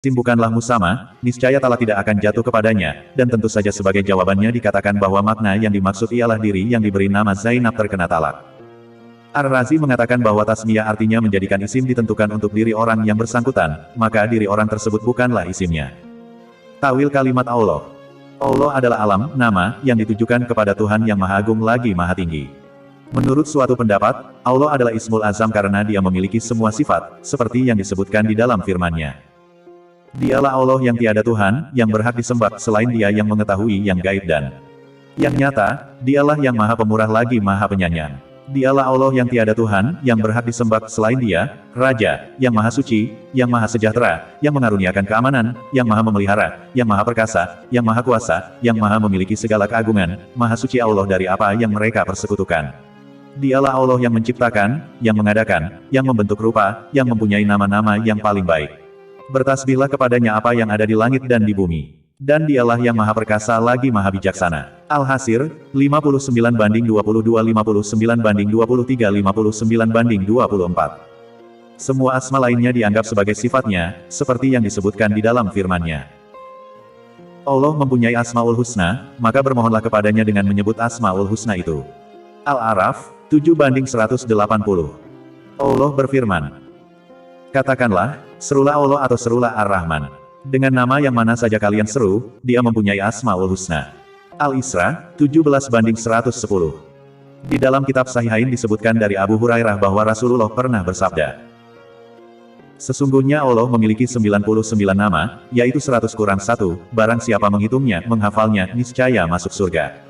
isim bukanlah musama, niscaya ta'ala tidak akan jatuh kepadanya, dan tentu saja sebagai jawabannya dikatakan bahwa makna yang dimaksud ialah diri yang diberi nama Zainab terkena talak. Ar-Razi mengatakan bahwa tasmiyah artinya menjadikan isim ditentukan untuk diri orang yang bersangkutan, maka diri orang tersebut bukanlah isimnya. Takwil kalimat Allah. Allah adalah alam, nama, yang ditujukan kepada Tuhan yang Maha Agung lagi Maha Tinggi. Menurut suatu pendapat, Allah adalah Ismul Azam karena dia memiliki semua sifat, seperti yang disebutkan di dalam firman-Nya. Dialah Allah yang tiada Tuhan, yang berhak disembah selain Dia yang mengetahui yang gaib dan yang nyata, Dialah yang Maha Pemurah lagi Maha Penyayang. Dialah Allah yang tiada Tuhan, yang berhak disembah selain Dia, Raja, yang Maha Suci, yang Maha Sejahtera, yang mengaruniakan keamanan, yang Maha Memelihara, yang Maha Perkasa, yang Maha Kuasa, yang Maha memiliki segala keagungan, Maha Suci Allah dari apa yang mereka persekutukan. Dialah Allah yang menciptakan, yang mengadakan, yang membentuk rupa, yang mempunyai nama-nama yang paling baik. Bertasbihlah kepadanya apa yang ada di langit dan di bumi. Dan dialah yang Maha Perkasa lagi Maha Bijaksana. Al-Hasir, 59:22 59:23 59:24. Semua asma lainnya dianggap sebagai sifatnya, seperti yang disebutkan di dalam firman-Nya. Allah mempunyai Asmaul Husna, maka bermohonlah kepadanya dengan menyebut Asmaul Husna itu. Al-A'raf, 7:180. Allah berfirman, katakanlah, serulah Allah atau serulah Ar-Rahman. Dengan nama yang mana saja kalian seru, Dia mempunyai Asmaul Husna. Al-Isra, 17:110. Di dalam kitab Sahihain disebutkan dari Abu Hurairah bahwa Rasulullah pernah bersabda, sesungguhnya Allah memiliki 99 nama, yaitu 100 kurang 1, barang siapa menghitungnya, menghafalnya, niscaya masuk surga.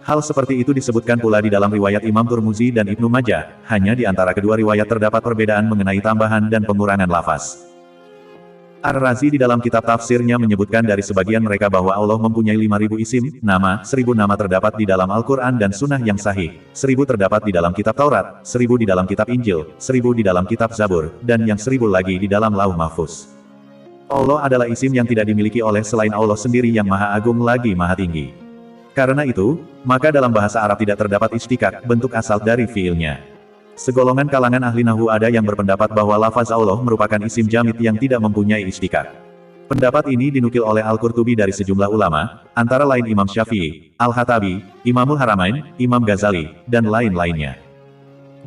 Hal seperti itu disebutkan pula di dalam riwayat Imam Turmuzi dan Ibnu Majah, hanya di antara kedua riwayat terdapat perbedaan mengenai tambahan dan pengurangan lafaz. Ar-Razi di dalam kitab tafsirnya menyebutkan dari sebagian mereka bahwa Allah mempunyai 5.000 isim, nama, 1.000 nama terdapat di dalam Al-Quran dan Sunnah yang sahih, 1.000 terdapat di dalam kitab Taurat, 1.000 di dalam kitab Injil, 1.000 di dalam kitab Zabur, dan yang 1.000 lagi di dalam Lauh Mahfuz. Allah adalah isim yang tidak dimiliki oleh selain Allah sendiri yang Maha Agung lagi Maha Tinggi. Karena itu, maka dalam bahasa Arab tidak terdapat istikak, bentuk asal dari fiilnya. Segolongan kalangan ahli nahwu ada yang berpendapat bahwa lafaz Allah merupakan isim jamid yang tidak mempunyai istikak. Pendapat ini dinukil oleh Al-Qurtubi dari sejumlah ulama, antara lain Imam Syafi'i, Al-Hatabi, Imamul Haramain, Imam Ghazali, dan lain-lainnya.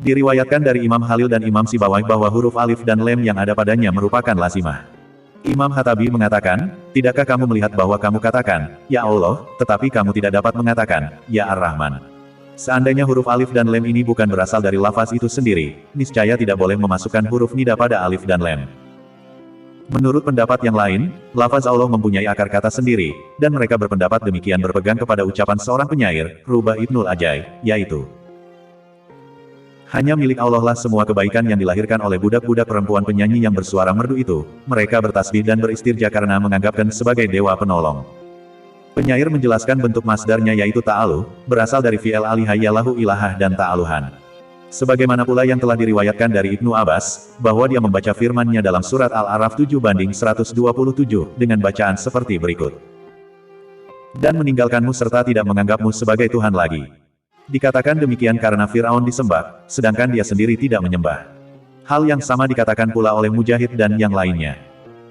Diriwayatkan dari Imam Halil dan Imam Sibawayh bahwa huruf alif dan lem yang ada padanya merupakan lazimah. Imam Hatabi mengatakan, tidakkah kamu melihat bahwa kamu katakan, Ya Allah, tetapi kamu tidak dapat mengatakan, Ya Ar-Rahman. Seandainya huruf alif dan lem ini bukan berasal dari lafaz itu sendiri, niscaya tidak boleh memasukkan huruf nida pada alif dan lem. Menurut pendapat yang lain, lafaz Allah mempunyai akar kata sendiri, dan mereka berpendapat demikian berpegang kepada ucapan seorang penyair, Rubah Ibnul Ajai, yaitu, hanya milik Allah lah semua kebaikan yang dilahirkan oleh budak-budak perempuan penyanyi yang bersuara merdu itu. Mereka bertasbih dan beristirja karena menganggapkan sebagai dewa penolong. Penyair menjelaskan bentuk masdarnya yaitu ta'aluh, berasal dari fi'il alihayalahu ilahah dan ta'aluhan. Sebagaimana pula yang telah diriwayatkan dari Ibnu Abbas, bahwa dia membaca firman-Nya dalam surat Al-A'raf 7:127, dengan bacaan seperti berikut. Dan meninggalkanmu serta tidak menganggapmu sebagai Tuhan lagi. Dikatakan demikian karena Fir'aun disembah, sedangkan dia sendiri tidak menyembah. Hal yang sama dikatakan pula oleh Mujahid dan yang lainnya.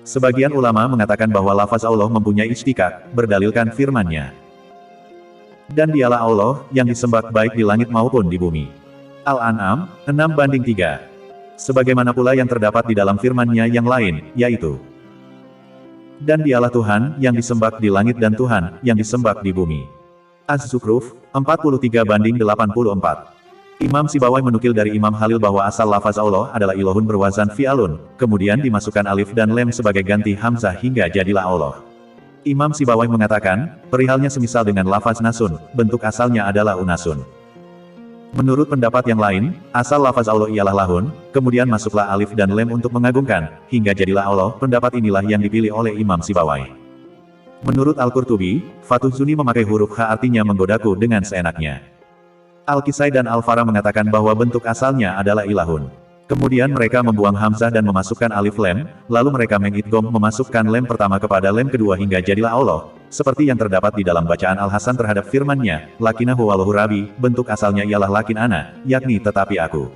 Sebagian ulama mengatakan bahwa lafaz Allah mempunyai istikak, berdalilkan firman-Nya. Dan dialah Allah, yang disembah baik di langit maupun di bumi. Al-An'am, 6:3. Sebagaimana pula yang terdapat di dalam firman-Nya yang lain, yaitu, dan dialah Tuhan, yang disembah di langit dan Tuhan, yang disembah di bumi. Az-Zukhruf, 43:84. Imam Sibawayh menukil dari Imam Halil bahwa asal lafaz Allah adalah ilahun berwazan fi'alun, kemudian dimasukkan alif dan lem sebagai ganti hamzah hingga jadilah Allah. Imam Sibawayh mengatakan, perihalnya semisal dengan lafaz nasun, bentuk asalnya adalah unasun. Menurut pendapat yang lain, asal lafaz Allah ialah lahun, kemudian masuklah alif dan lem untuk mengagungkan, hingga jadilah Allah. Pendapat inilah yang dipilih oleh Imam Sibawayh. Menurut Al-Qurtubi, Fatuh Zuni memakai huruf H artinya menggodaku dengan seenaknya. Al-Kisai dan Al-Fara mengatakan bahwa bentuk asalnya adalah ilahun. Kemudian mereka membuang hamzah dan memasukkan alif lem, lalu mereka mengidgham memasukkan lem pertama kepada lem kedua hingga jadilah Allah, seperti yang terdapat di dalam bacaan Al-Hasan terhadap firman-Nya, Lakinahu walahu Rabbi, bentuk asalnya ialah lakin ana, yakni tetapi aku.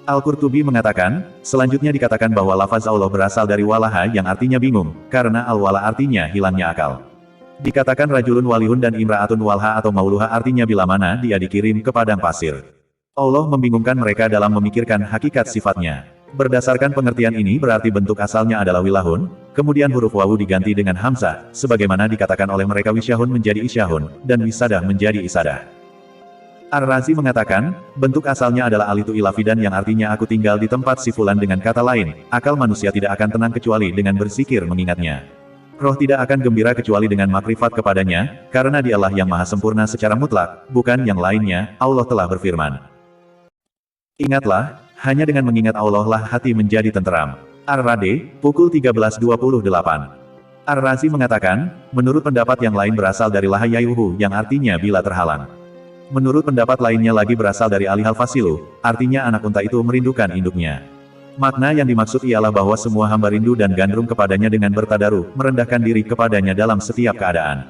Al-Qurtubi mengatakan, selanjutnya dikatakan bahwa lafaz Allah berasal dari walaha yang artinya bingung, karena al-wala artinya hilangnya akal. Dikatakan rajulun walihun dan imra'atun walha atau mauluha artinya bila mana dia dikirim ke padang pasir. Allah membingungkan mereka dalam memikirkan hakikat sifatnya. Berdasarkan pengertian ini berarti bentuk asalnya adalah wilahun, kemudian huruf wawu diganti dengan hamzah, sebagaimana dikatakan oleh mereka wisyahun menjadi isyahun, dan wisadah menjadi isadah. Ar-Razi mengatakan, bentuk asalnya adalah alitu ilafidan yang artinya aku tinggal di tempat si fulan dengan kata lain, akal manusia tidak akan tenang kecuali dengan berzikir mengingatnya. Roh tidak akan gembira kecuali dengan makrifat kepadanya, karena dialah yang maha sempurna secara mutlak, bukan yang lainnya, Allah telah berfirman. Ingatlah, hanya dengan mengingat Allah lah hati menjadi tenteram. Ar-Ra'd, pukul 13.28. Ar-Razi mengatakan, menurut pendapat yang lain berasal dari lahayayuhu yang artinya bila terhalang. Menurut pendapat lainnya lagi berasal dari alihal fasilu, artinya anak unta itu merindukan induknya. Makna yang dimaksud ialah bahwa semua hamba rindu dan gandrung kepadanya dengan bertadaruh, merendahkan diri kepadanya dalam setiap keadaan.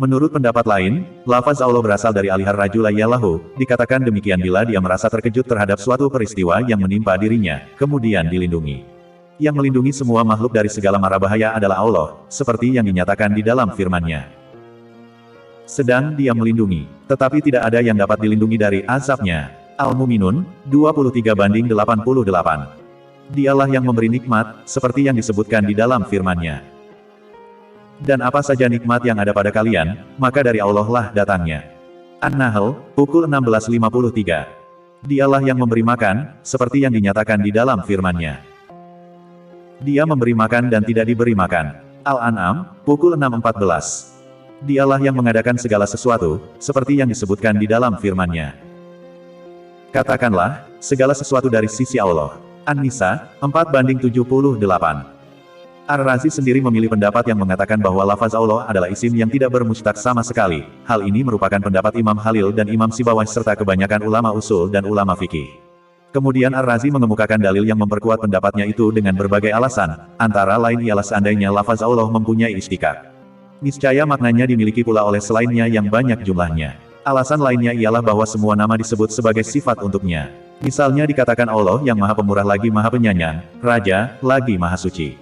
Menurut pendapat lain, lafaz Allah berasal dari alihar rajula yalahu, dikatakan demikian bila dia merasa terkejut terhadap suatu peristiwa yang menimpa dirinya, kemudian dilindungi. Yang melindungi semua makhluk dari segala mara bahaya adalah Allah, seperti yang dinyatakan di dalam firman-Nya. Sedang dia melindungi, tetapi tidak ada yang dapat dilindungi dari azabnya. Al-Mu'minun, 23:88. Dialah yang memberi nikmat, seperti yang disebutkan di dalam firman-Nya. Dan apa saja nikmat yang ada pada kalian, maka dari Allah lah datangnya. An-Nahl, pukul 16.53. Dialah yang memberi makan, seperti yang dinyatakan di dalam firman-Nya. Dia memberi makan dan tidak diberi makan. Al-An'am, pukul 6.14. Dialah yang mengadakan segala sesuatu, seperti yang disebutkan di dalam firman-Nya. Katakanlah, segala sesuatu dari sisi Allah. An-Nisa, 4:78. Ar-Razi sendiri memilih pendapat yang mengatakan bahwa lafaz Allah adalah isim yang tidak bermushtaq sama sekali. Hal ini merupakan pendapat Imam Khalil dan Imam Sibawayh serta kebanyakan ulama usul dan ulama fikih. Kemudian Ar-Razi mengemukakan dalil yang memperkuat pendapatnya itu dengan berbagai alasan, antara lain ialah seandainya lafaz Allah mempunyai istiqaq, niscaya maknanya dimiliki pula oleh selainnya yang banyak jumlahnya. Alasan lainnya ialah bahwa semua nama disebut sebagai sifat untuknya. Misalnya dikatakan Allah yang maha pemurah lagi maha penyayang, Raja, lagi maha suci.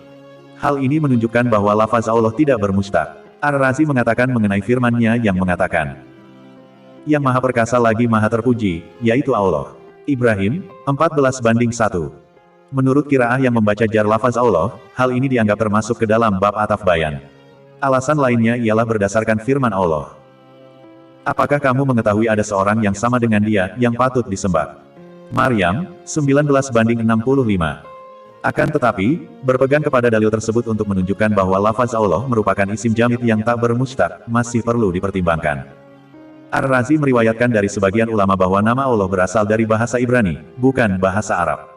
Hal ini menunjukkan bahwa lafaz Allah tidak bermushtaq. Ar-Razi mengatakan mengenai firman-Nya yang mengatakan, yang maha perkasa lagi maha terpuji, yaitu Allah. Ibrahim, 14:1. Menurut qiraah yang membaca jar lafaz Allah, hal ini dianggap termasuk ke dalam bab ataf bayan. Alasan lainnya ialah berdasarkan firman Allah. Apakah kamu mengetahui ada seorang yang sama dengan dia, yang patut disembah? Maryam, 19:65. Akan tetapi, berpegang kepada dalil tersebut untuk menunjukkan bahwa lafaz Allah merupakan isim jamid yang tak bermushtaq, masih perlu dipertimbangkan. Ar-Razi meriwayatkan dari sebagian ulama bahwa nama Allah berasal dari bahasa Ibrani, bukan bahasa Arab.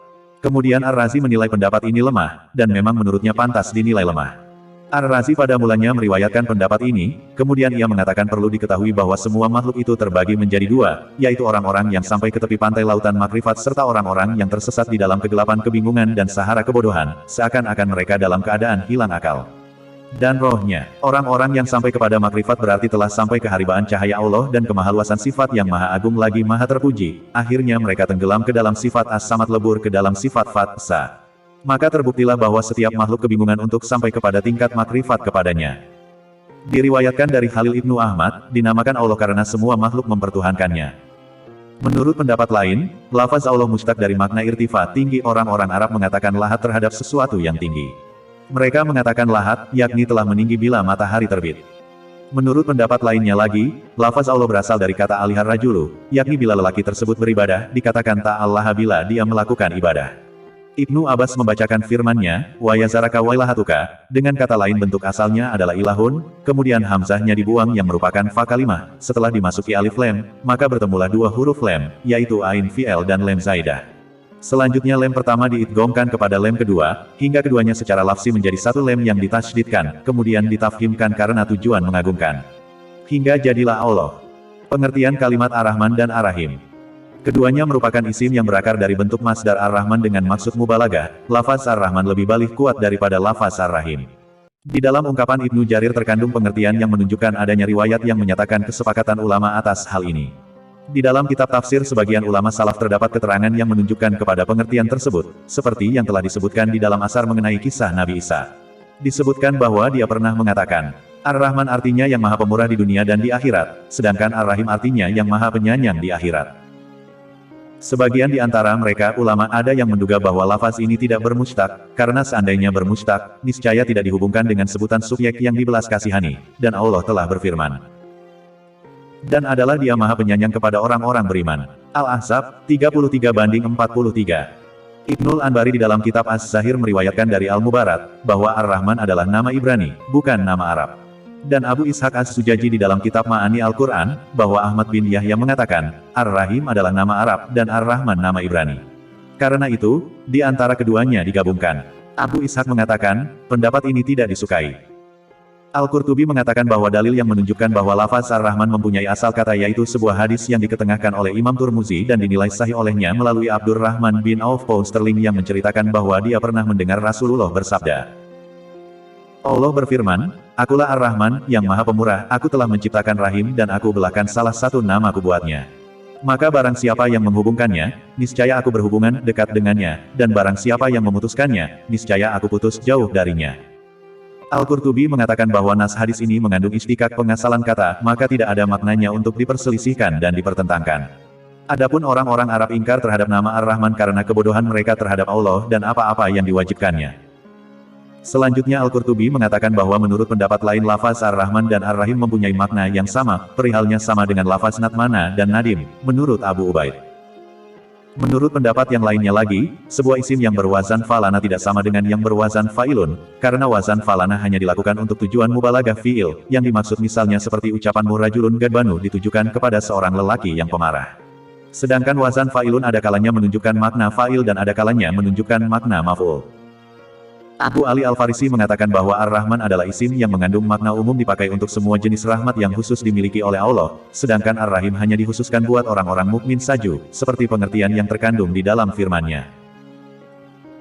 Kemudian Ar-Razi menilai pendapat ini lemah, dan memang menurutnya pantas dinilai lemah. Ar-Razi pada mulanya meriwayatkan pendapat ini, kemudian ia mengatakan perlu diketahui bahwa semua makhluk itu terbagi menjadi dua, yaitu orang-orang yang sampai ke tepi pantai lautan makrifat serta orang-orang yang tersesat di dalam kegelapan kebingungan dan sahara kebodohan, seakan-akan mereka dalam keadaan hilang akal. Dan rohnya, orang-orang yang sampai kepada makrifat berarti telah sampai ke haribaan cahaya Allah dan kemahaluasan sifat yang maha agung lagi maha terpuji, akhirnya mereka tenggelam ke dalam sifat as-samad lebur ke dalam sifat fat-sa. Maka terbuktilah bahwa setiap makhluk kebingungan untuk sampai kepada tingkat makrifat kepadanya. Diriwayatkan dari Khalil Ibnu Ahmad, dinamakan Allah karena semua makhluk mempertuhankannya. Menurut pendapat lain, lafaz Allah mushtaq dari makna irtifa tinggi. Orang-orang Arab mengatakan lahat terhadap sesuatu yang tinggi. Mereka mengatakan lahat, yakni telah meninggi bila matahari terbit. Menurut pendapat lainnya lagi, lafaz Allah berasal dari kata alihar rajulu, yakni bila lelaki tersebut beribadah, dikatakan ta'allaha bila dia melakukan ibadah. Ibnu Abbas membacakan firman-Nya, wa yazaraka wailahatuka, dengan kata lain bentuk asalnya adalah ilahun, kemudian hamzahnya dibuang yang merupakan fa kalimah, setelah dimasuki alif lem, maka bertemulah dua huruf lem, yaitu ain fi'el dan lem zaidah. Selanjutnya lem pertama diidghamkan kepada lem kedua, hingga keduanya secara lafzi menjadi satu lem yang ditasydidkan, kemudian ditafkhimkan karena tujuan mengagungkan. Hingga jadilah Allah. Pengertian kalimat Ar-Rahman dan Ar-Rahim. Keduanya merupakan isim yang berakar dari bentuk masdar Ar-Rahman dengan maksud mubalagah. Lafaz Ar-Rahman lebih balik kuat daripada lafaz Ar-Rahim. Di dalam ungkapan Ibnu Jarir terkandung pengertian yang menunjukkan adanya riwayat yang menyatakan kesepakatan ulama atas hal ini. Di dalam kitab tafsir sebagian ulama salaf terdapat keterangan yang menunjukkan kepada pengertian tersebut, seperti yang telah disebutkan di dalam asar mengenai kisah Nabi Isa. Disebutkan bahwa dia pernah mengatakan, Ar-Rahman artinya yang maha pemurah di dunia dan di akhirat, sedangkan Ar-Rahim artinya yang maha penyayang di akhirat. Sebagian di antara mereka ulama ada yang menduga bahwa lafaz ini tidak bermushtaq, karena seandainya bermushtaq, niscaya tidak dihubungkan dengan sebutan subjek yang dibelas kasihani, dan Allah telah berfirman. Dan adalah dia maha penyayang kepada orang-orang beriman. Al-Ahzab, 33-43. Ibnul Anbari di dalam kitab Az-Zahir meriwayatkan dari Al-Mubarak, bahwa Ar-Rahman adalah nama Ibrani, bukan nama Arab. Dan Abu Ishaq Az-Sujaji di dalam kitab Ma'ani Al-Quran, bahwa Ahmad bin Yahya mengatakan, Ar-Rahim adalah nama Arab dan Ar-Rahman nama Ibrani. Karena itu, di antara keduanya digabungkan. Abu Ishaq mengatakan, pendapat ini tidak disukai. Al-Qurtubi mengatakan bahwa dalil yang menunjukkan bahwa lafaz Ar-Rahman mempunyai asal kata yaitu sebuah hadis yang diketengahkan oleh Imam Turmuzi dan dinilai sahih olehnya melalui Abdurrahman bin Auf Pound Sterling yang menceritakan bahwa dia pernah mendengar Rasulullah bersabda. Allah berfirman, Akulah Ar-Rahman, yang maha pemurah, aku telah menciptakan Rahim dan aku belahkan salah satu namaku buatnya. Maka barang siapa yang menghubungkannya, niscaya aku berhubungan dekat dengannya, dan barang siapa yang memutuskannya, niscaya aku putus jauh darinya. Al-Qurtubi mengatakan bahwa nas hadis ini mengandung istikak pengasalan kata, maka tidak ada maknanya untuk diperselisihkan dan dipertentangkan. Adapun orang-orang Arab ingkar terhadap nama Ar-Rahman karena kebodohan mereka terhadap Allah dan apa-apa yang diwajibkannya. Selanjutnya Al-Qurtubi mengatakan bahwa menurut pendapat lain lafaz Ar-Rahman dan Ar-Rahim mempunyai makna yang sama, perihalnya sama dengan lafaz Natmana dan Nadim, menurut Abu Ubaid. Menurut pendapat yang lainnya lagi, sebuah isim yang berwazan falana tidak sama dengan yang berwazan fa'ilun, karena wazan falana hanya dilakukan untuk tujuan mubalagah fi'il, yang dimaksud misalnya seperti ucapan murajulun gadbanu ditujukan kepada seorang lelaki yang pemarah. Sedangkan wazan fa'ilun ada kalanya menunjukkan makna fa'il dan ada kalanya menunjukkan makna maf'ul. Abu Ali Al-Farisi mengatakan bahwa Ar-Rahman adalah isim yang mengandung makna umum dipakai untuk semua jenis rahmat yang khusus dimiliki oleh Allah, sedangkan Ar-Rahim hanya dikhususkan buat orang-orang mukmin saja, seperti pengertian yang terkandung di dalam firman-Nya.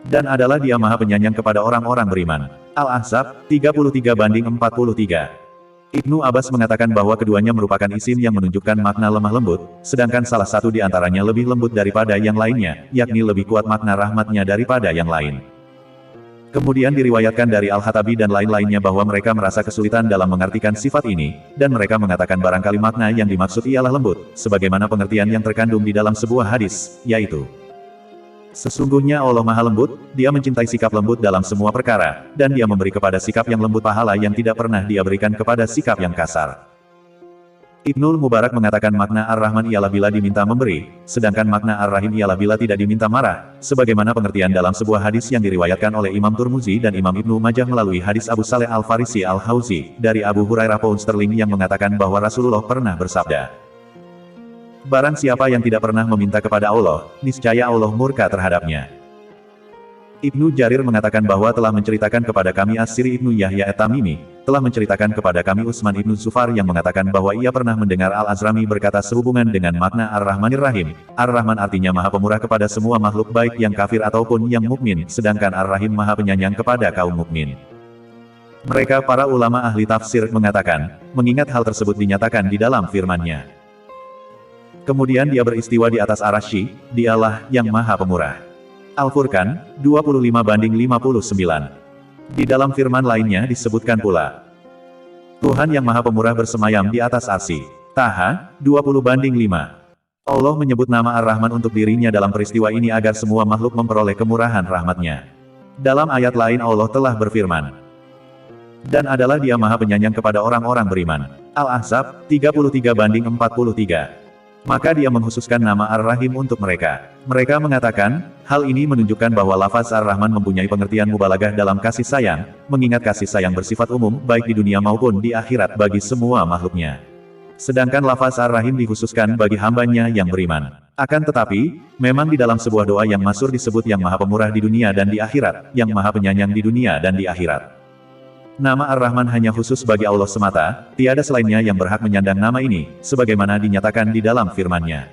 Dan adalah dia maha penyayang kepada orang-orang beriman. Al-Ahzab, 33-43. Ibnu Abbas mengatakan bahwa keduanya merupakan isim yang menunjukkan makna lemah lembut, sedangkan salah satu di antaranya lebih lembut daripada yang lainnya, yakni lebih kuat makna rahmatnya daripada yang lain. Kemudian diriwayatkan dari Al-Hatabi dan lain-lainnya bahwa mereka merasa kesulitan dalam mengartikan sifat ini, dan mereka mengatakan barangkali makna yang dimaksud ialah lembut, sebagaimana pengertian yang terkandung di dalam sebuah hadis, yaitu sesungguhnya Allah maha lembut, dia mencintai sikap lembut dalam semua perkara, dan dia memberi kepada sikap yang lembut pahala yang tidak pernah dia berikan kepada sikap yang kasar. Ibnul Mubarak mengatakan makna Ar-Rahman ialah bila diminta memberi, sedangkan makna Ar-Rahim ialah bila tidak diminta marah, sebagaimana pengertian dalam sebuah hadis yang diriwayatkan oleh Imam Turmuzi dan Imam Ibnu Majah melalui hadis Abu Saleh Al-Farisi Al-Hauzi, dari Abu Hurairah Pound Sterling yang mengatakan bahwa Rasulullah pernah bersabda, Barang siapa yang tidak pernah meminta kepada Allah, niscaya Allah murka terhadapnya. Ibnu Jarir mengatakan bahwa telah menceritakan kepada kami As-Siri Ibnu Yahya At-Tamimi, telah menceritakan kepada kami Utsman Ibnu Zufar yang mengatakan bahwa ia pernah mendengar Al-Azrami berkata sehubungan dengan makna Ar-Rahmanir Rahim. Ar-Rahman artinya maha pemurah kepada semua makhluk baik yang kafir ataupun yang mukmin, sedangkan Ar-Rahim maha penyayang kepada kaum mukmin. Mereka para ulama ahli tafsir mengatakan, mengingat hal tersebut dinyatakan di dalam firman-Nya. Kemudian dia beristiwa di atas Arasy, dialah yang maha pemurah. Al-Furqan, 25-59. Di dalam firman lainnya disebutkan pula, Tuhan yang maha pemurah bersemayam di atas arsy. Taha, 20-5. Allah menyebut nama Ar-Rahman untuk dirinya dalam peristiwa ini agar semua makhluk memperoleh kemurahan rahmat-Nya. Dalam ayat lain Allah telah berfirman, dan adalah dia maha penyayang kepada orang-orang beriman. Al-Ahzab, 33-43. Maka dia menghususkan nama Ar-Rahim untuk mereka. Mereka mengatakan, hal ini menunjukkan bahwa lafaz Ar-Rahman mempunyai pengertian mubalagah dalam kasih sayang, mengingat kasih sayang bersifat umum, baik di dunia maupun di akhirat bagi semua makhluknya. Sedangkan lafaz Ar-Rahim dikhususkan bagi hambanya yang beriman. Akan tetapi, memang di dalam sebuah doa yang masyhur disebut yang maha pemurah di dunia dan di akhirat, yang maha penyayang di dunia dan di akhirat. Nama Ar-Rahman hanya khusus bagi Allah semata, tiada selainnya yang berhak menyandang nama ini, sebagaimana dinyatakan di dalam firman-Nya.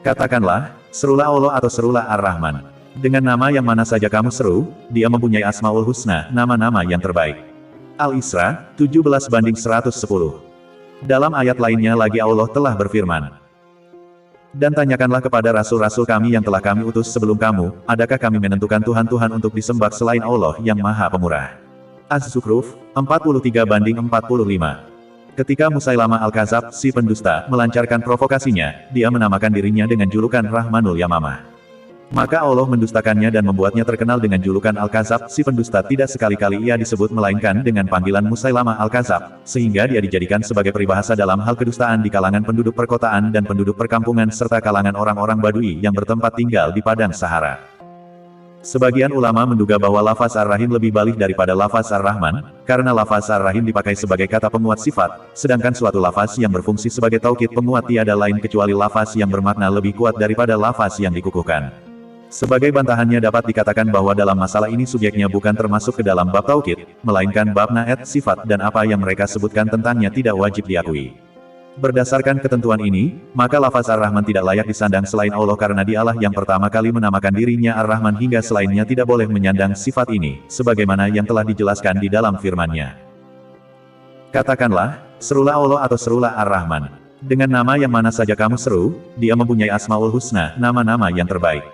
Katakanlah, serulah Allah atau serulah Ar-Rahman. Dengan nama yang mana saja kamu seru, dia mempunyai Asmaul Husna, nama-nama yang terbaik. Al-Isra, 17-110. Dalam ayat lainnya lagi Allah telah berfirman, Dan tanyakanlah kepada rasul-rasul kami yang telah kami utus sebelum kamu, adakah kami menentukan Tuhan-Tuhan untuk disembah selain Allah yang Maha Pemurah? Az-Zukhruf, 43-45. Ketika Musailama Al-Kadzab, si pendusta, melancarkan provokasinya, dia menamakan dirinya dengan julukan Rahmanul Yamamah. Maka Allah mendustakannya dan membuatnya terkenal dengan julukan Al-Kadzab, si pendusta. Tidak sekali-kali ia disebut melainkan dengan panggilan Musailama Al-Kadzab, sehingga dia dijadikan sebagai peribahasa dalam hal kedustaan di kalangan penduduk perkotaan dan penduduk perkampungan serta kalangan orang-orang Badui yang bertempat tinggal di padang Sahara. Sebagian ulama menduga bahwa lafaz Ar-Rahim lebih balik daripada lafaz Ar-Rahman, karena lafaz Ar-Rahim dipakai sebagai kata penguat sifat, sedangkan suatu lafaz yang berfungsi sebagai taukid penguat tiada lain kecuali lafaz yang bermakna lebih kuat daripada lafaz yang dikukuhkan. Sebagai bantahannya dapat dikatakan bahwa dalam masalah ini subjeknya bukan termasuk ke dalam bab taukid, melainkan bab na'at sifat dan apa yang mereka sebutkan tentangnya tidak wajib diakui. Berdasarkan ketentuan ini, maka lafaz Ar-Rahman tidak layak disandang selain Allah karena dialah yang pertama kali menamakan dirinya Ar-Rahman hingga selainnya tidak boleh menyandang sifat ini, sebagaimana yang telah dijelaskan di dalam firman-Nya. Katakanlah, serulah Allah atau serulah Ar-Rahman. Dengan nama yang mana saja kamu seru, dia mempunyai Asmaul Husna, nama-nama yang terbaik.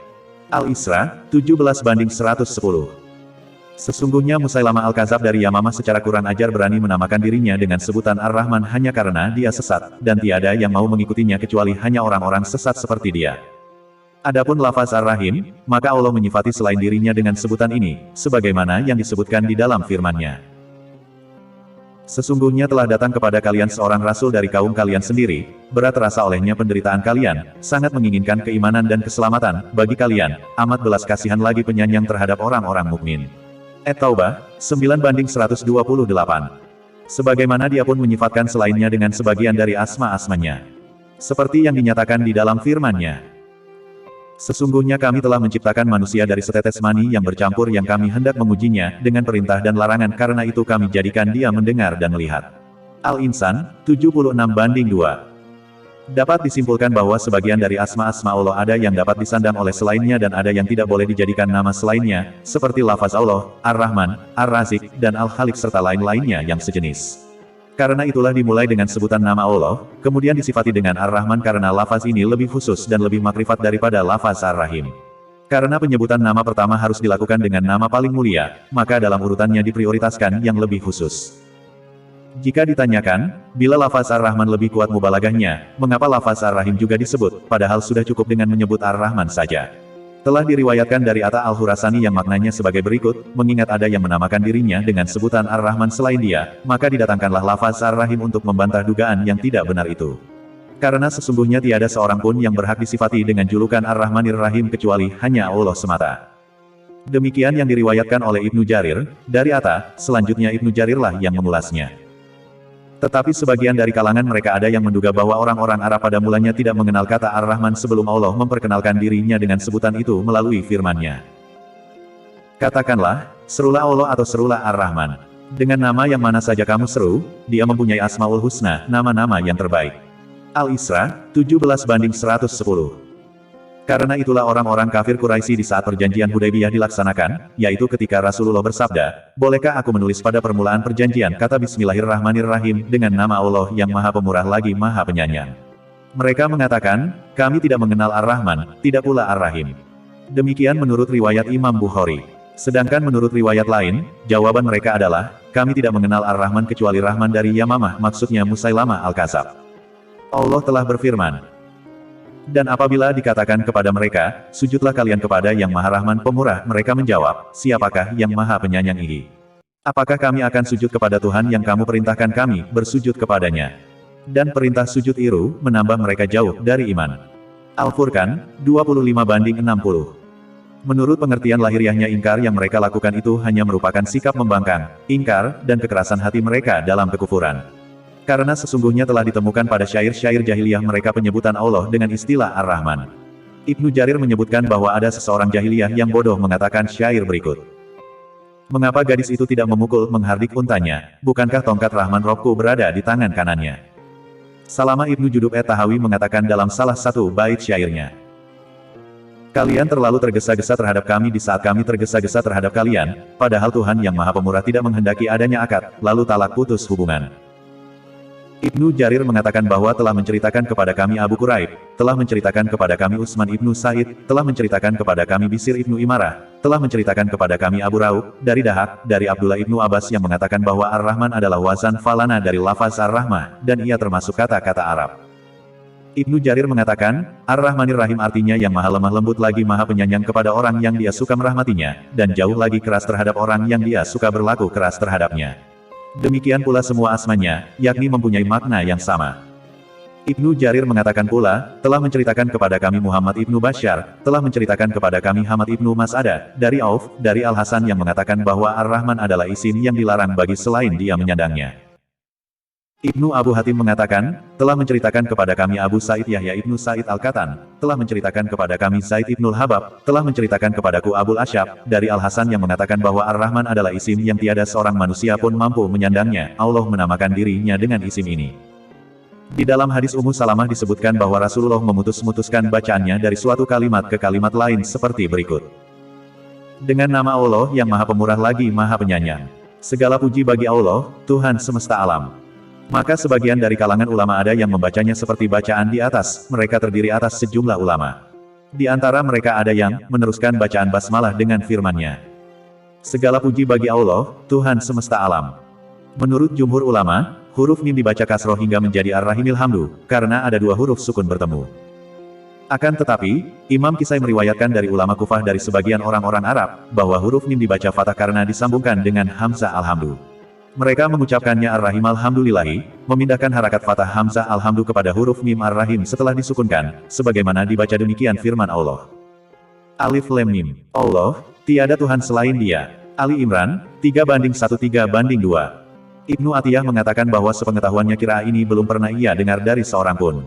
Al-Isra, 17/110. Sesungguhnya Musailama Al-Kadzab dari Yamamah secara kurang ajar berani menamakan dirinya dengan sebutan Ar-Rahman hanya karena dia sesat, dan tiada yang mau mengikutinya kecuali hanya orang-orang sesat seperti dia. Adapun lafaz Ar-Rahim, maka Allah menyifati selain dirinya dengan sebutan ini, sebagaimana yang disebutkan di dalam firman-Nya. Sesungguhnya telah datang kepada kalian seorang rasul dari kaum kalian sendiri, berat terasa olehnya penderitaan kalian, sangat menginginkan keimanan dan keselamatan bagi kalian, amat belas kasihan lagi penyayang terhadap orang-orang mukmin. At-Taubah, 9/128. Sebagaimana dia pun menyifatkan selainnya dengan sebagian dari asma-asmanya. Seperti yang dinyatakan di dalam firman-Nya. Sesungguhnya kami telah menciptakan manusia dari setetes mani yang bercampur yang kami hendak mengujinya, dengan perintah dan larangan karena itu kami jadikan dia mendengar dan melihat. Al-Insan, 76/2. Dapat disimpulkan bahwa sebagian dari asma-asma Allah ada yang dapat disandang oleh selainnya dan ada yang tidak boleh dijadikan nama selainnya, seperti lafaz Allah, Ar-Rahman, Ar-Razik, dan Al-Khaliq serta lain-lainnya yang sejenis. Karena itulah dimulai dengan sebutan nama Allah, kemudian disifati dengan Ar-Rahman karena lafaz ini lebih khusus dan lebih makrifat daripada lafaz Ar-Rahim. Karena penyebutan nama pertama harus dilakukan dengan nama paling mulia, maka dalam urutannya diprioritaskan yang lebih khusus. Jika ditanyakan, bila lafaz Ar-Rahman lebih kuat mubalagahnya, mengapa lafaz Ar-Rahim juga disebut, padahal sudah cukup dengan menyebut Ar-Rahman saja? Telah diriwayatkan dari Atta Al-Khurasani yang maknanya sebagai berikut, mengingat ada yang menamakan dirinya dengan sebutan Ar-Rahman selain dia, maka didatangkanlah lafaz Ar-Rahim untuk membantah dugaan yang tidak benar itu. Karena sesungguhnya tiada seorang pun yang berhak disifati dengan julukan Ar-Rahmanir Rahim kecuali hanya Allah semata. Demikian yang diriwayatkan oleh Ibnu Jarir, dari Atta, selanjutnya Ibnu Jarirlah yang mengulasnya. Tetapi sebagian dari kalangan mereka ada yang menduga bahwa orang-orang Arab pada mulanya tidak mengenal kata Ar-Rahman sebelum Allah memperkenalkan dirinya dengan sebutan itu melalui firman-Nya. Katakanlah, serulah Allah atau serulah Ar-Rahman. Dengan nama yang mana saja kamu seru, dia mempunyai Asmaul Husna, nama-nama yang terbaik. Al-Isra, 17/110. Karena itulah orang-orang kafir Quraisy di saat perjanjian Hudaybiyah dilaksanakan, yaitu ketika Rasulullah bersabda, bolehkah aku menulis pada permulaan perjanjian kata Bismillahirrahmanirrahim dengan nama Allah yang Maha Pemurah lagi Maha Penyayang. Mereka mengatakan, kami tidak mengenal Ar-Rahman, tidak pula Ar-Rahim. Demikian menurut riwayat Imam Bukhari. Sedangkan menurut riwayat lain, jawaban mereka adalah, kami tidak mengenal Ar-Rahman kecuali Rahman dari Yamamah, maksudnya Musailama Al-Kadzab. Allah telah berfirman, dan apabila dikatakan kepada mereka, sujudlah kalian kepada yang Maha Rahman Pemurah, mereka menjawab, siapakah yang Maha Penyayang ini? Apakah kami akan sujud kepada Tuhan yang kamu perintahkan kami, bersujud kepadanya? Dan perintah sujud itu, menambah mereka jauh dari iman. Al-Furqan, 25/60. Menurut pengertian lahiriahnya ingkar yang mereka lakukan itu hanya merupakan sikap membangkang, ingkar, dan kekerasan hati mereka dalam kekufuran. Karena sesungguhnya telah ditemukan pada syair-syair jahiliyah mereka penyebutan Allah dengan istilah Ar-Rahman. Ibnu Jarir menyebutkan bahwa ada seseorang jahiliyah yang bodoh mengatakan syair berikut. Mengapa gadis itu tidak memukul menghardik untanya, bukankah tongkat Rahman Robku berada di tangan kanannya? Salama Ibnu Judub et-Tahawi mengatakan dalam salah satu bait syairnya. Kalian terlalu tergesa-gesa terhadap kami di saat kami tergesa-gesa terhadap kalian, padahal Tuhan yang Maha Pemurah tidak menghendaki adanya akad, lalu talak putus hubungan. Ibnu Jarir mengatakan bahwa telah menceritakan kepada kami Abu Quraib, telah menceritakan kepada kami Utsman ibnu Said, telah menceritakan kepada kami Bisir ibnu Imarah, telah menceritakan kepada kami Abu Raub, dari Dahak, dari Abdullah ibnu Abbas yang mengatakan bahwa Ar-Rahman adalah wazan falana dari lafaz Ar-Rahmah, dan ia termasuk kata-kata Arab. Ibnu Jarir mengatakan, Ar-Rahmanir Rahim artinya yang maha lemah lembut lagi maha penyayang kepada orang yang dia suka merahmatinya, dan jauh lagi keras terhadap orang yang dia suka berlaku keras terhadapnya. Demikian pula semua asmanya, yakni mempunyai makna yang sama. Ibnu Jarir mengatakan pula, telah menceritakan kepada kami Muhammad ibnu Bashar, telah menceritakan kepada kami Hamad ibnu Mas'adah, dari Auf, dari Al-Hasan yang mengatakan bahwa Ar-Rahman adalah isim yang dilarang bagi selain dia menyandangnya. Ibnu Abu Hatim mengatakan, telah menceritakan kepada kami Abu Said Yahya ibnu Said Al-Qatan, telah menceritakan kepada kami Zaid ibnul Habab, telah menceritakan kepadaku Abul Asyab, dari Al-Hasan yang mengatakan bahwa Ar-Rahman adalah isim yang tiada seorang manusia pun mampu menyandangnya, Allah menamakan dirinya dengan isim ini. Di dalam hadis Ummu Salamah disebutkan bahwa Rasulullah memutus-mutuskan bacaannya dari suatu kalimat ke kalimat lain seperti berikut. Dengan nama Allah yang maha pemurah lagi maha penyayang. Segala puji bagi Allah, Tuhan semesta alam. Maka sebagian dari kalangan ulama ada yang membacanya seperti bacaan di atas, mereka terdiri atas sejumlah ulama. Di antara mereka ada yang meneruskan bacaan basmalah dengan firman-Nya. Segala puji bagi Allah, Tuhan semesta alam. Menurut jumhur ulama, huruf mim dibaca kasroh hingga menjadi ar-rahimil hamdu, karena ada dua huruf sukun bertemu. Akan tetapi, Imam Kisai meriwayatkan dari ulama Kufah dari sebagian orang-orang Arab, bahwa huruf mim dibaca fathah karena disambungkan dengan hamzah alhamdu. Mereka mengucapkannya ar-rahim alhamdulillahi, memindahkan harakat fathah hamzah alhamdu kepada huruf mim ar-rahim setelah disukunkan, sebagaimana dibaca demikian firman Allah. Alif Lam Mim. Allah, tiada Tuhan selain Dia. Ali Imran, 3:1-3:2. Ibnu Atiyah mengatakan bahwa sepengetahuannya qiraah ini belum pernah ia dengar dari seorang pun.